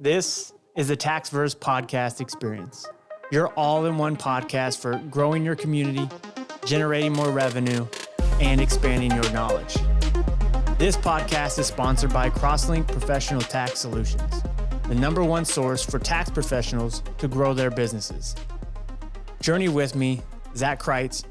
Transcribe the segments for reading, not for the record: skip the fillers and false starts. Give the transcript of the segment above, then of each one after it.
This is the TaxVerse podcast experience. Your all-in-one podcast for growing your community, generating more revenue, and expanding your knowledge. This podcast is sponsored by CrossLink Professional Tax Solutions, the #1 source for tax professionals to grow their businesses. Journey with me, Zach Kreitz,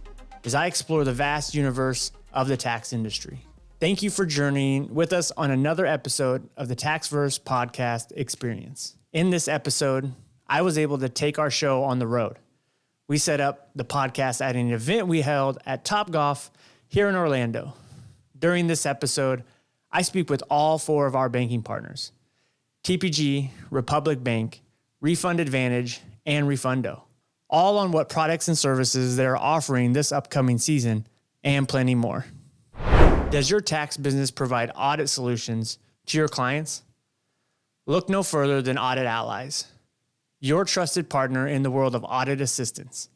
as I explore the vast universe of the tax industry. Thank you for journeying with us on another episode of the TaxVerse podcast experience. In this episode, I was able to take our show on the road. We set up the podcast at an event we held at Topgolf here in Orlando. During this episode, I speak with all 4 of our banking partners: TPG, Republic Bank, Refund Advantage, and Refundo, all on what products and services they're offering this upcoming season and plenty more. Does your tax business provide audit solutions to your clients? Look no further than Audit Allies, your trusted partner in the world of audit assistance.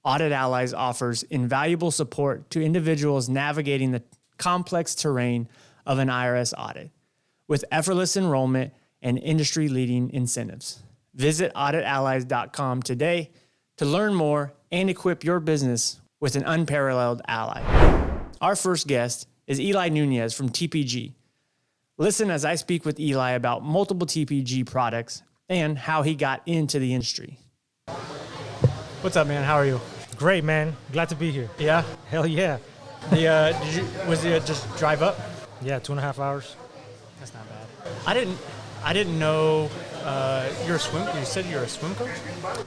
Audit Allies offers invaluable support to individuals navigating the complex terrain of an IRS audit with effortless enrollment and industry-leading incentives. Visit auditallies.com today to learn more and equip your business with an unparalleled ally. Our first guest is Eli Nunez from TPG. Listen as I speak with Eli about multiple TPG products and how he got into the industry. What's up, man? How are you? Great, man. Glad to be here. Yeah? Hell yeah. Was it just drive up? Yeah, 2.5 hours. That's not bad. I didn't know you're a swim. You said you're a swim coach?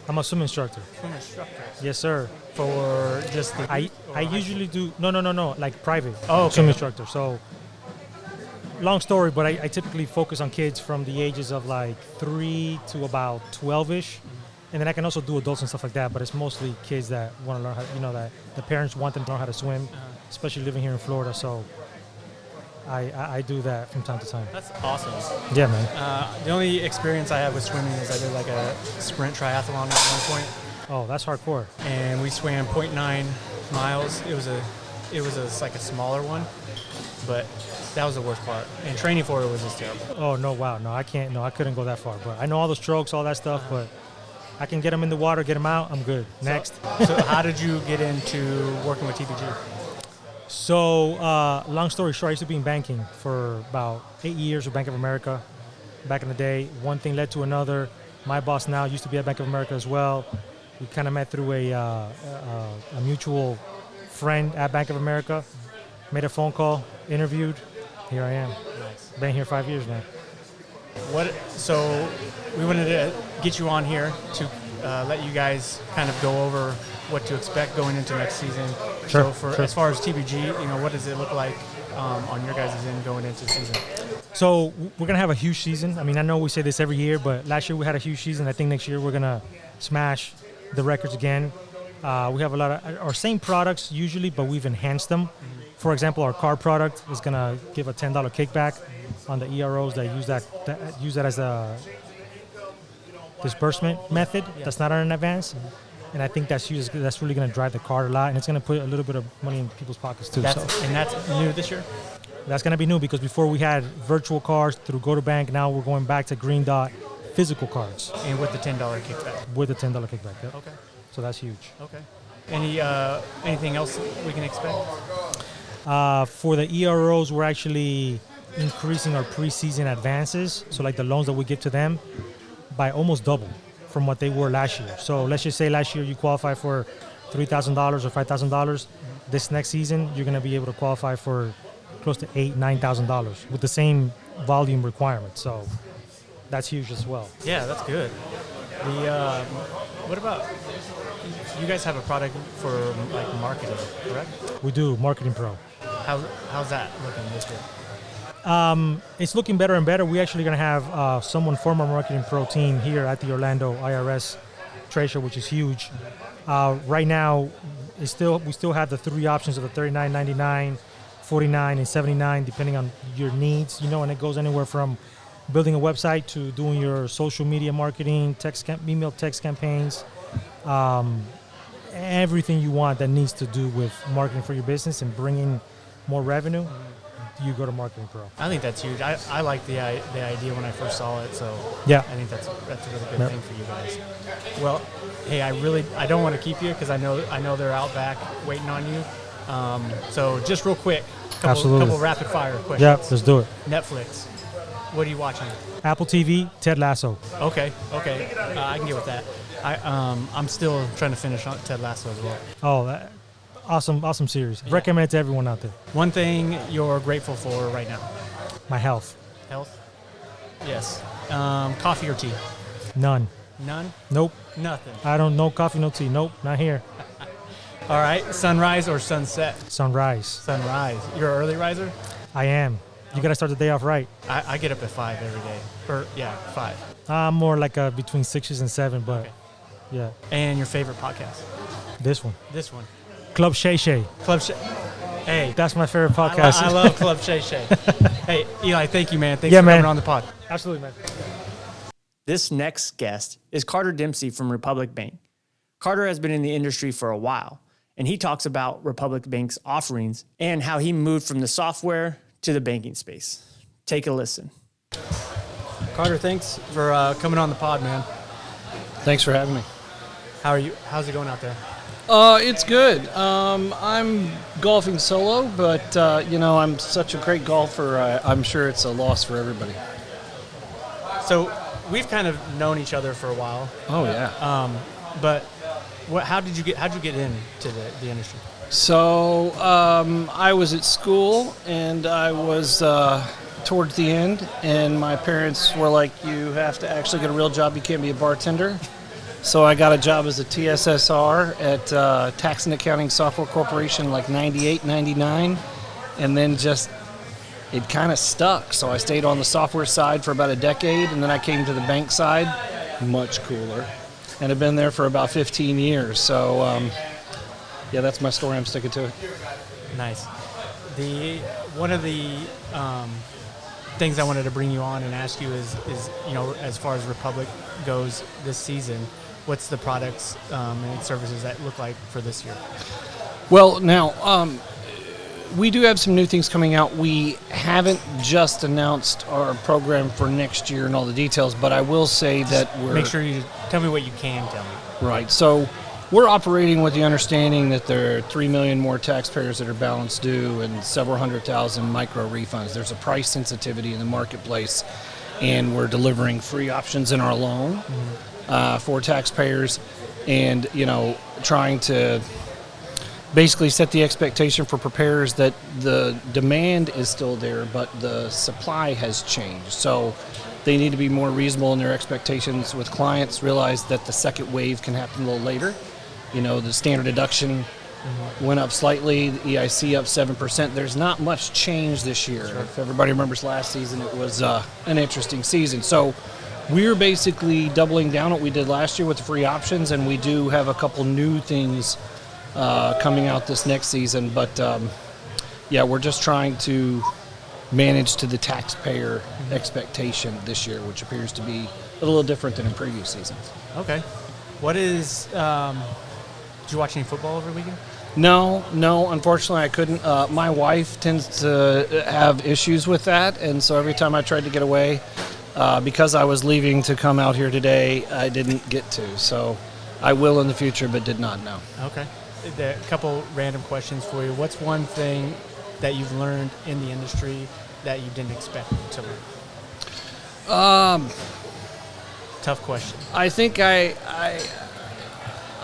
I'm a swim instructor. Swim instructor. Yes, sir. For just the I usually do no, like private okay. swim instructor. So long story, but I typically focus on kids from the ages of like 3 to about 12-ish. And then I can also do adults and stuff like that, but it's mostly kids that want to learn how, that the parents want them to learn how to swim, especially living here in Florida. So I do that from time to time. That's awesome. Yeah, man. The only experience I have with swimming is I did like a sprint triathlon at one point. Oh, that's hardcore. And we swam 0.9 miles. It was like a smaller one, but that was the worst part. And training for it was just terrible. Oh, no, wow. No, I can't. No, I couldn't go that far. But I know all the strokes, all that stuff, but I can get them in the water, get them out. I'm good. Next. So how did you get into working with TPG? So, long story short, I used to be in banking for about 8 years with Bank of America back in the day. One thing led to another. My boss now used to be at Bank of America as well. We kind of met through a mutual friend at Bank of America. Made a phone call, interviewed. Here I am. Nice. Been here 5 years now. So we wanted to get you on here to let you guys kind of go over what to expect going into next season. Sure, So as far as TPG, what does it look like on your guys' end going into the season? So we're going to have a huge season. I mean, I know we say this every year, but last year we had a huge season. I think next year we're going to smash the records again. We have a lot of our same products usually, but we've enhanced them. For example, our card product is going to give a $10 kickback on the EROs that use that as a disbursement method. That's not on an advance. And I think that's really going to drive the card a lot, and it's going to put a little bit of money in people's pockets too. And that's new this year? That's going to be new because before we had virtual cards through GoToBank. Now we're going back to Green Dot physical cards. And with the $10 kickback? With the $10 kickback, yep. Okay. So that's huge. Okay. Anything else we can expect? For the EROs, we're actually increasing our preseason advances, so like the loans that we give to them, by almost double from what they were last year. So let's just say last year you qualify for $3,000 or $5,000. This next season, you're going to be able to qualify for close to $8,000, $9,000 with the same volume requirement. So that's huge as well. Yeah, that's good. What about, you guys have a product for like marketing, correct? We do, Marketing Pro. How's that looking this year? It's looking better and better. We're actually going to have someone from our Marketing Pro team here at the Orlando IRS trade show, which is huge. Right now, we still have the 3 options of the $39.99, $49, and $79, depending on your needs. And it goes anywhere from building a website to doing your social media marketing, email text campaigns, everything you want that needs to do with marketing for your business and bringing more revenue. you go to Marketing Pro. I think that's huge. I like the idea when I first saw it, so Yeah. I think that's a really good thing for you guys. Well, hey, I don't want to keep you because I know they're out back waiting on you. So just real quick, couple rapid fire questions. Yeah, let's do it. Netflix. What are you watching? Apple TV, Ted Lasso. Okay. I can get with that. I'm still trying to finish on Ted Lasso as well. Oh, awesome series. Yeah. Recommend it to everyone out there. One thing you're grateful for right now? My health. Health? Yes. Coffee or tea? None. None? Nope. Nothing. I don't know coffee, no tea. Nope, not here. All right. Sunrise or sunset? Sunrise. Sunrise. You're an early riser? I am. You got to start the day off right. I get up at 5 every day. 5. I'm more like between 6 and 7, but okay. Yeah. And your favorite podcast? This one. Club Shay Shay. Hey. That's my favorite podcast. I love Club Shay Shay. Hey, Eli, thank you, man. Thanks for man. coming on the pod. Absolutely, man. This next guest is Carter Dempsey from Republic Bank. Carter has been in the industry for a while, and he talks about Republic Bank's offerings and how he moved from the software to the banking space. Take a listen. Carter, thanks for coming on the pod, man. Thanks for having me. How are you? How's it going out there? It's good. I'm golfing solo, but I'm such a great golfer. I'm sure it's a loss for everybody. So we've kind of known each other for a while. Oh yeah. But how'd you get into the industry? So I was at school, and I was towards the end, and my parents were like, "You have to actually get a real job. You can't be a bartender." So I got a job as a TSSR at Tax and Accounting Software Corporation, like 98, 99, and then it kind of stuck. So I stayed on the software side for about a decade, and then I came to the bank side, much cooler, and I've been there for about 15 years. So yeah, that's my story. I'm sticking to it. Nice. One of the things I wanted to bring you on and ask you is as far as Republic goes this season, what's the products and services that look like for this year? Well, now we do have some new things coming out. We haven't just announced our program for next year and all the details, but I will say that Make sure you tell me what you can tell me. Right. So we're operating with the understanding that there are 3 million more taxpayers that are balance due and several 100,000 micro refunds. There's a price sensitivity in the marketplace, and we're delivering free options in our loan for taxpayers, and trying to basically set the expectation for preparers that the demand is still there, but the supply has changed. So they need to be more reasonable in their expectations with clients, realize that the second wave can happen a little later. The standard deduction went up slightly, the EIC up 7%. There's not much change this year. Sure. If everybody remembers last season, it was an interesting season. So we're basically doubling down what we did last year with the free options, and we do have a couple new things coming out this next season. But we're just trying to manage to the taxpayer expectation this year, which appears to be a little different than in previous seasons. Okay. What is... did you watch any football over the weekend? No, unfortunately I couldn't. My wife tends to have issues with that, and so every time I tried to get away, because I was leaving to come out here today, I didn't get to. So I will in the future, but did not know. Okay. A couple random questions for you. What's one thing that you've learned in the industry that you didn't expect to learn? Tough question. I think I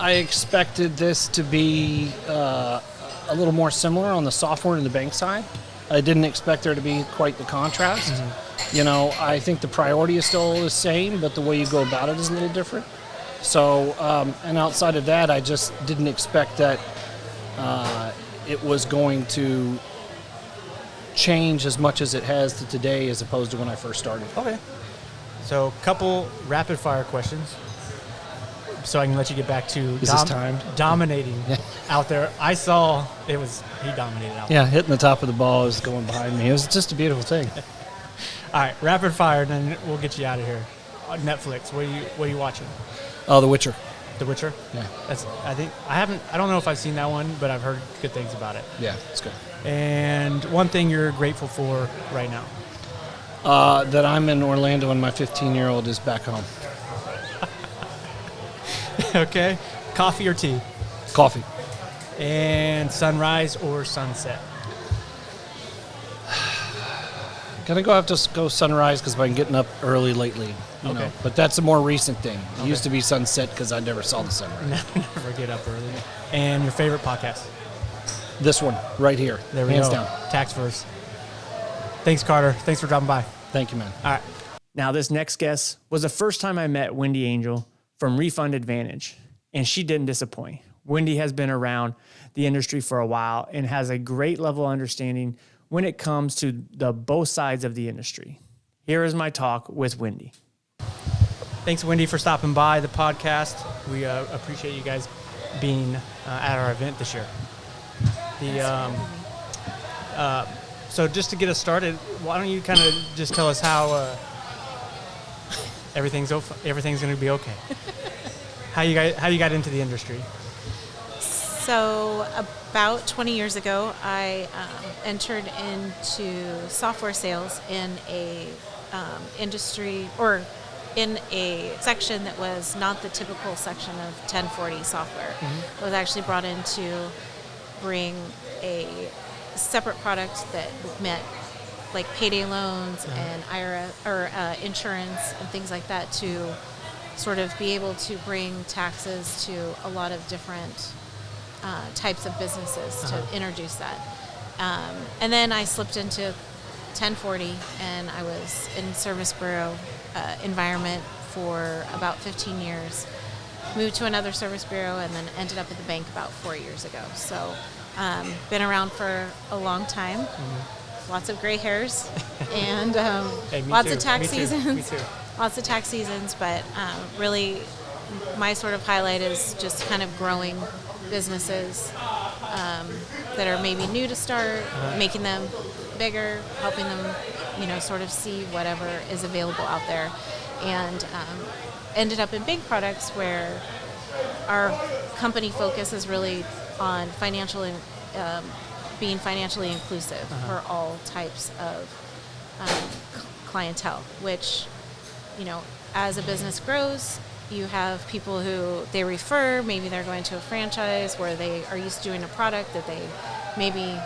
expected this to be a little more similar on the software and the bank side. I didn't expect there to be quite the contrast. I think the priority is still the same, but the way you go about it is a little different. So, and outside of that, I just didn't expect that it was going to change as much as it has to today as opposed to when I first started. Okay. So, a couple rapid fire questions, so I can let you get back to dominating out there. I saw he dominated out there. Yeah, hitting the top of the ball is going behind me. It was just a beautiful thing. All right, rapid fire, then we'll get you out of here. Netflix, what are you watching? Oh, The Witcher. The Witcher? Yeah. I don't know if I've seen that one, but I've heard good things about it. Yeah, it's good. And one thing you're grateful for right now? That I'm in Orlando and my 15-year-old is back home. Okay. Coffee or tea? Coffee. And sunrise or sunset? Gonna have to go sunrise because I've been getting up early lately. You know. But that's a more recent thing. It used to be sunset because I never saw the sunrise. Never get up early. And your favorite podcast? This one right here. There we Hands go. down. Taxverse. Thanks, Carter. Thanks for dropping by. Thank you, man. All right. Now, this next guest was the first time I met Wendy Angel from Refund Advantage, and she didn't disappoint. Wendy has been around the industry for a while and has a great level of understanding when it comes to the both sides of the industry. Here is my talk with Wendy. Thanks, Wendy, for stopping by the podcast. We appreciate you guys being at our event this year. So just to get us started, why don't you kind of just tell us how everything's going to be okay? How you got into the industry? So about 20 years ago, I entered into software sales in a industry or in a section that was not the typical section of 1040 software. Mm-hmm. I was actually brought in to bring a separate product that met like payday loans and IRA or insurance and things like that to sort of be able to bring taxes to a lot of different types of businesses to introduce that. And then I slipped into 1040 and I was in service bureau environment for about 15 years. Moved to another service bureau and then ended up at the bank about 4 years ago. So been around for a long time. Mm-hmm. Lots of gray hairs and lots of tax seasons. Me too. Lots of tax seasons, but really my sort of highlight is just kind of growing businesses that are maybe new to start, making them bigger, helping them, sort of see whatever is available out there. And ended up in big products where our company focus is really on being financially inclusive for all types of clientele, which, as a business grows, you have people who they refer, maybe they're going to a franchise where they are used to doing a product that they maybe,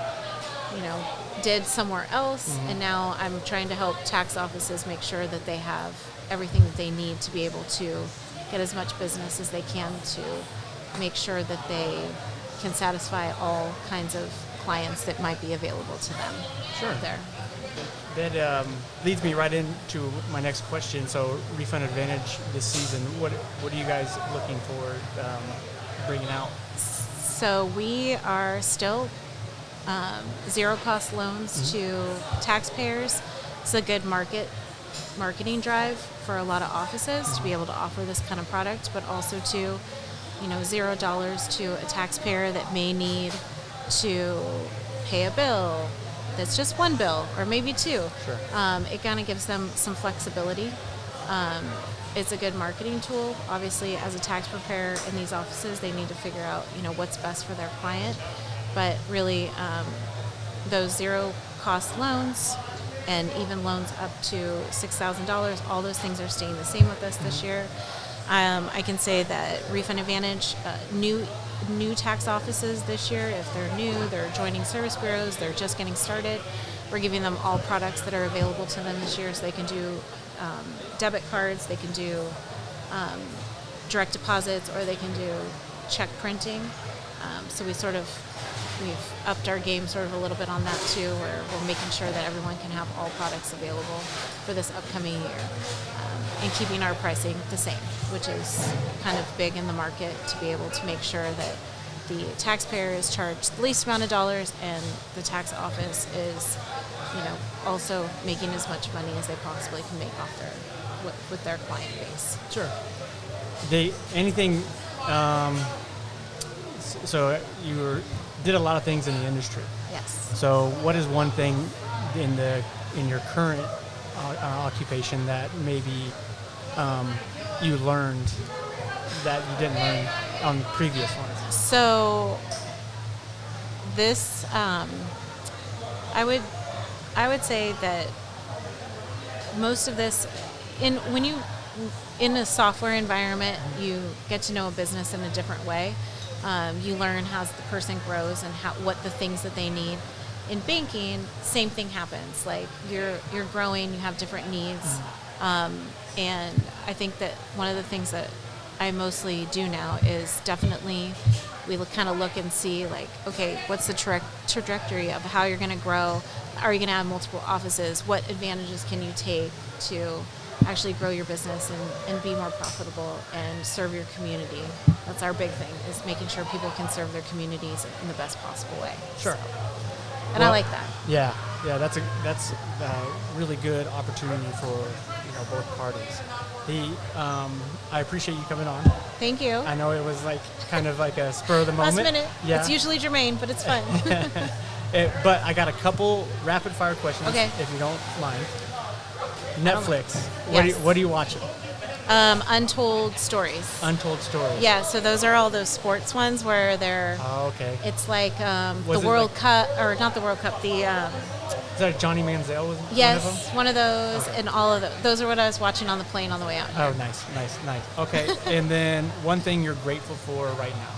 did somewhere else. And now I'm trying to help tax offices make sure that they have everything that they need to be able to get as much business as they can to make sure that they can satisfy all kinds of clients that might be available to them. Sure. There. That leads me right into my next question. So, Refund Advantage this season, what are you guys looking for bringing out? So we are still zero-cost loans to taxpayers. It's a good marketing drive for a lot of offices to be able to offer this kind of product, but also to, $0 to a taxpayer that may need to pay a bill that's just one bill or maybe two. Sure. It kind of gives them some flexibility. It's a good marketing tool. Obviously, as a tax preparer in these offices, they need to figure out, what's best for their client. But really, those zero-cost loans and even loans up to $6,000, all those things are staying the same with us this year. I can say that Refund Advantage, new tax offices this year, if they're new, they're joining service bureaus, they're just getting started, we're giving them all products that are available to them this year. So they can do debit cards, they can do direct deposits, or they can do check printing. So we've upped our game sort of a little bit on that too, where we're making sure that everyone can have all products available for this upcoming year, and keeping our pricing the same, which is kind of big in the market to be able to make sure that the taxpayer is charged the least amount of dollars and the tax office is, also making as much money as they possibly can make off with their client base. Sure. So you did a lot of things in the industry. Yes. So what is one thing in your current occupation that maybe you learned that you didn't learn on previous ones? So this, I would say that most of this, when you in a software environment, you get to know a business in a different way. You learn how the person grows and what the things that they need. In banking, same thing happens. Like you're growing, you have different needs, and I think that one of the things that I mostly do now is definitely we kind of look and see like, okay, what's the trajectory of how you're going to grow? Are you going to have multiple offices? What advantages can you take to actually grow your business and be more profitable and serve your community? That's our big thing, is making sure people can serve their communities in the best possible way. Sure. So, and I like that. Yeah, that's a really good opportunity for both parties. I appreciate you coming on. Thank you. I know it was like kind of like a spur of the moment. Last minute. Yeah. It's usually germane, but it's fun. But I got a couple rapid fire questions, Okay. if you don't mind. Netflix. Yes. What are you watching? Untold Stories. Untold Stories. Yeah, so those are all those sports ones where they're. Oh, okay. It's like Was the it World like- Cup, or not the World Cup, the. Is that Johnny Manziel? Was Yes, one of them? one of those, Okay. and all of those. Those are what I was watching on the plane on the way out. Oh, nice. Okay, and then one thing you're grateful for right now.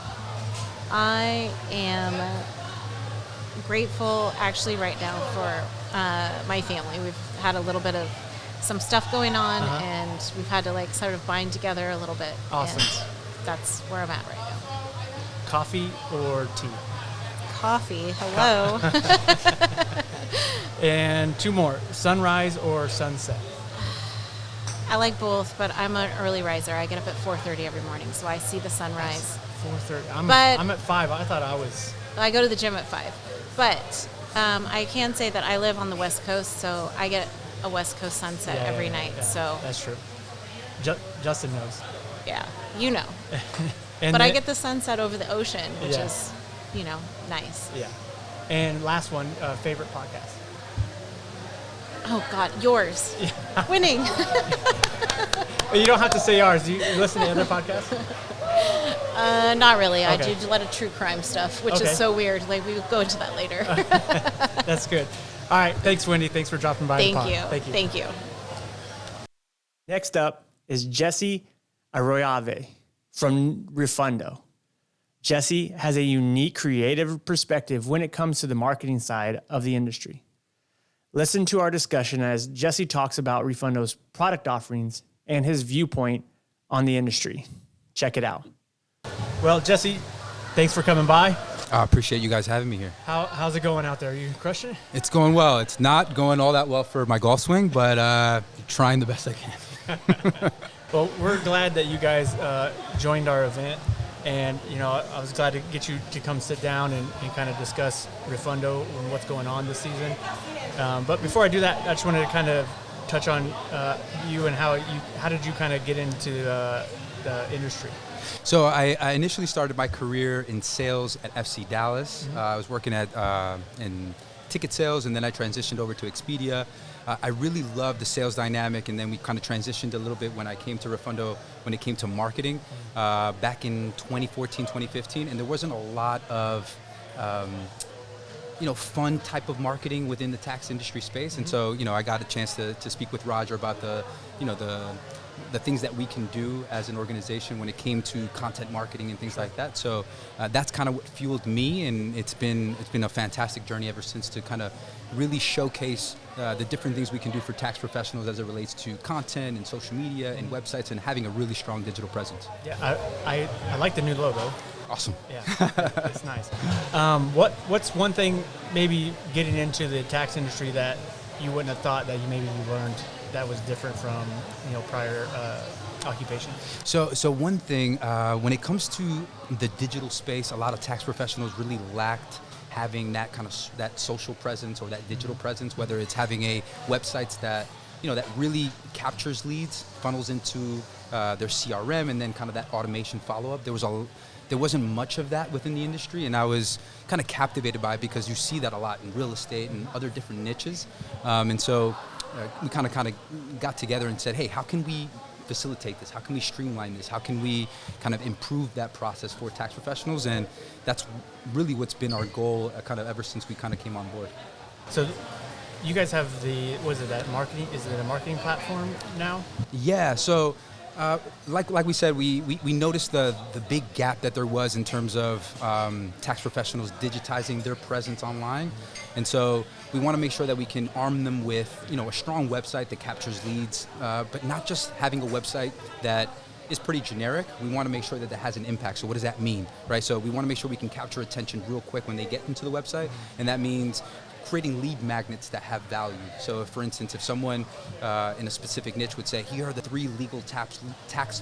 I am grateful, actually, right now for my family. We've had a little bit of some stuff going on, and we've had to like sort of bind together a little bit. Awesome. And that's where I'm at right now. Coffee or tea? Coffee. Hello. And two more. Sunrise or sunset? I like both, but I'm an early riser. I get up at 4:30 every morning, so I see the sunrise. 4:30. But- I'm at 5. I thought I was. I go to the gym at 5. But I can say that I live on the West Coast, so I get a West Coast sunset every night. Yeah, So, that's true. Justin knows. yeah, you know. And But I then- get the sunset over the ocean, which Yeah. is, nice. Yeah. And last one, favorite podcast. Oh, God, yours. Winning. You don't have to say ours. Do you listen to other podcasts? Not really. I Okay. do a lot of true crime stuff, which Okay. is so weird. Like, we will go into that later. That's good. All right. Thanks, Wendy. Thanks for dropping by the Thank pod. you. Thank you. Thank you. Next up is Jesse Arroyave from Refundo. Jesse has a unique creative perspective when it comes to the marketing side of the industry. Listen to our discussion as Jesse talks about Refundo's product offerings and his viewpoint on the industry. Check it out. Well, Jesse, thanks for coming by. I appreciate you guys having me here. How's it going out there? Are you crushing it? It's going well. It's not going all that well for my golf swing, but trying the best I can. Well, we're glad that you guys joined our event. And, I was glad to get you to come sit down and kind of discuss Refundo and what's going on this season. But before I do that, I just wanted to kind of touch on you and how did you kind of get into the industry? So I initially started my career in sales at FC Dallas. I was working in ticket sales, and then I transitioned over to Expedia. I really loved the sales dynamic, and then we kind of transitioned a little bit when I came to Refundo, when it came to marketing back in 2014, 2015, and there wasn't a lot of fun type of marketing within the tax industry space. And so, I got a chance to speak with Roger about the things that we can do as an organization when it came to content marketing and things like that. So that's kind of what fueled me, and it's been a fantastic journey ever since to kind of really showcase the different things we can do for tax professionals as it relates to content and social media and websites and having a really strong digital presence. Yeah, I like the new logo. Awesome. Yeah, it's nice. What's one thing maybe getting into the tax industry that you wouldn't have thought that you learned that was different from prior occupation? So one thing, when it comes to the digital space, a lot of tax professionals really lacked having that kind of that social presence or that digital presence, whether it's having a websites that that really captures leads, funnels into their CRM, and then kind of that automation follow-up. There wasn't much of that within the industry, and I was kind of captivated by it because you see that a lot in real estate and other different niches. And so we kind of got together and said, hey, how can we facilitate this? How can we streamline this? How can we kind of improve that process for tax professionals? And that's really what's been our goal kind of ever since we kind of came on board. So you guys have is it a marketing platform now? Yeah, so like we said, we noticed the big gap that there was in terms of tax professionals digitizing their presence online. And so we want to make sure that we can arm them with, a strong website that captures leads, but not just having a website that is pretty generic. We want to make sure that has an impact. So what does that mean, right? So we want to make sure we can capture attention real quick when they get into the website, and that means creating lead magnets that have value. So for instance, if someone in a specific niche would say, here are the 3 legal tax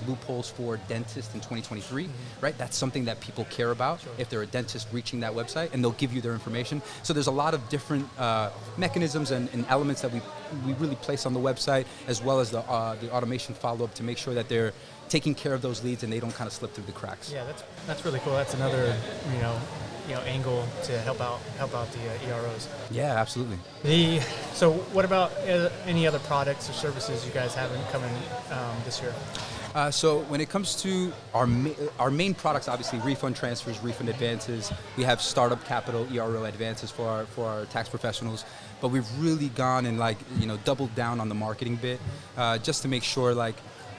loopholes for dentists in 2023, right? That's something that people care about if they're a dentist reaching that website, and they'll give you their information. So there's a lot of different mechanisms and elements that we really place on the website, as well as the automation follow-up to make sure that they're taking care of those leads and they don't kind of slip through the cracks. Yeah, that's really cool. That's another, angle to help out the EROs. Yeah, absolutely. So what about any other products or services you guys have coming this year? So when it comes to our main products, obviously Refund transfers, Refund advances. We have startup capital, ERO advances for our tax professionals. But we've really gone and doubled down on the marketing bit, just to make sure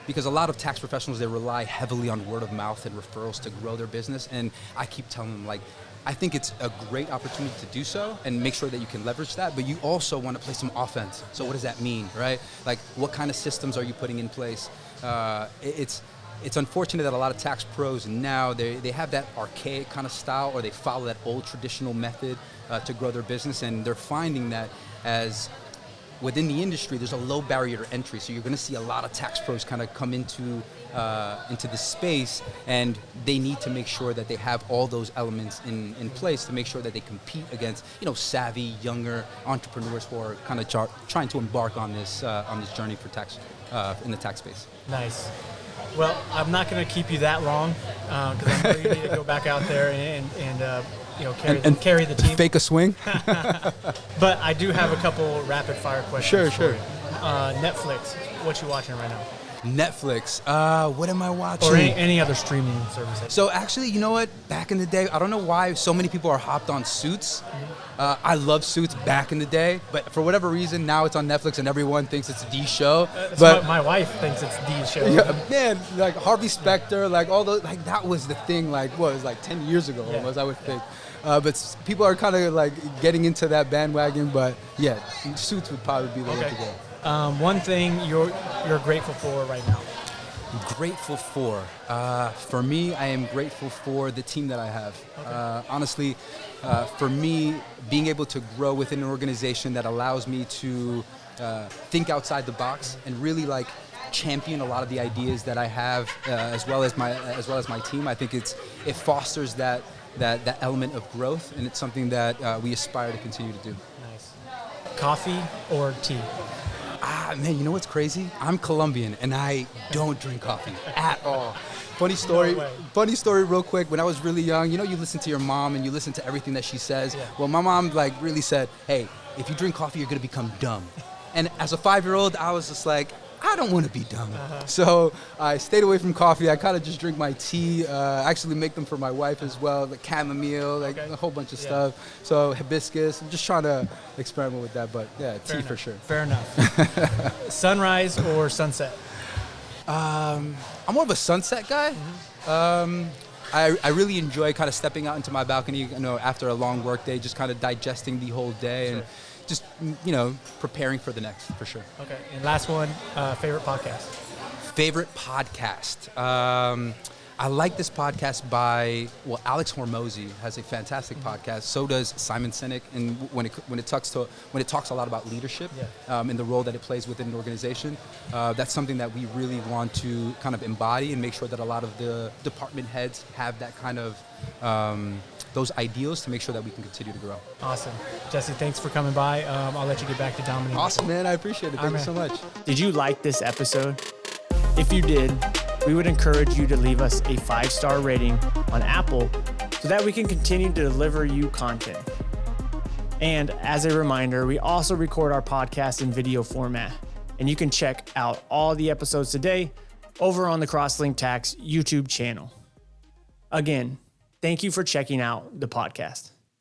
because a lot of tax professionals, they rely heavily on word of mouth and referrals to grow their business. And I keep telling them, I think it's a great opportunity to do so and make sure that you can leverage that, but you also want to play some offense. So what does that mean, right? What kind of systems are you putting in place? It's unfortunate that a lot of tax pros now, they have that archaic kind of style, or they follow that old traditional method to grow their business, and they're finding that as within the industry, there's a low barrier to entry. So you're going to see a lot of tax pros kind of come into the space, and they need to make sure that they have all those elements in place to make sure that they compete against savvy, younger entrepreneurs who are kind of trying to embark on this journey for tax in the tax space. Nice. Well, I'm not going to keep you that long because I'm ready to go back out there and carry the team. Fake a swing. But I do have a couple rapid fire questions. Sure. Netflix, what you watching right now? Netflix. What am I watching? Or any other streaming service? So actually, you know what? Back in the day, I don't know why so many people are hopped on Suits. I love Suits back in the day, but for whatever reason, now it's on Netflix and everyone thinks it's the show. But my wife thinks it's the show. Yeah, man, Harvey Specter, all those, that was the thing. 10 years ago almost, I would think. But people are kind of getting into that bandwagon. But yeah, Suits would probably be the way to go. One thing you're grateful for right now? Grateful for? For me, I am grateful for the team that I have. Okay. Honestly, for me, being able to grow within an organization that allows me to think outside the box and really champion a lot of the ideas that I have, as well as my team. I think it fosters that element of growth, and it's something that we aspire to continue to do. Nice. Coffee or tea? Man, you know what's crazy? I'm Colombian, and I don't drink coffee at all. Funny story real quick. When I was really young, you listen to your mom and you listen to everything that she says. Yeah. Well, my mom really said, hey, if you drink coffee, you're going to become dumb. And as a 5-year-old, I was just I don't want to be dumb. So I stayed away from coffee. I kind of just drink my tea. I actually make them for my wife as well, chamomile, a whole bunch of stuff. So hibiscus. I'm just trying to experiment with that, but yeah, tea for sure. Fair enough. Sunrise or sunset? I'm more of a sunset guy. I really enjoy kind of stepping out into my balcony, after a long work day, just kind of digesting the whole day and just, preparing for the next, for sure. Okay. And last one, favorite podcast? Favorite podcast? I like this podcast by, Alex Hormozy has a fantastic podcast. So does Simon Sinek, and when it talks a lot about leadership and the role that it plays within an organization, that's something that we really want to kind of embody and make sure that a lot of the department heads have that kind of those ideals to make sure that we can continue to grow. Awesome. Jesse, thanks for coming by. I'll let you get back to dominating. Awesome, man. I appreciate it. Thank you so much. Did you like this episode? If you did, we would encourage you to leave us a 5-star rating on Apple so that we can continue to deliver you content. And as a reminder, we also record our podcast in video format, and you can check out all the episodes today over on the CrossLink Tax YouTube channel. Again, thank you for checking out the podcast.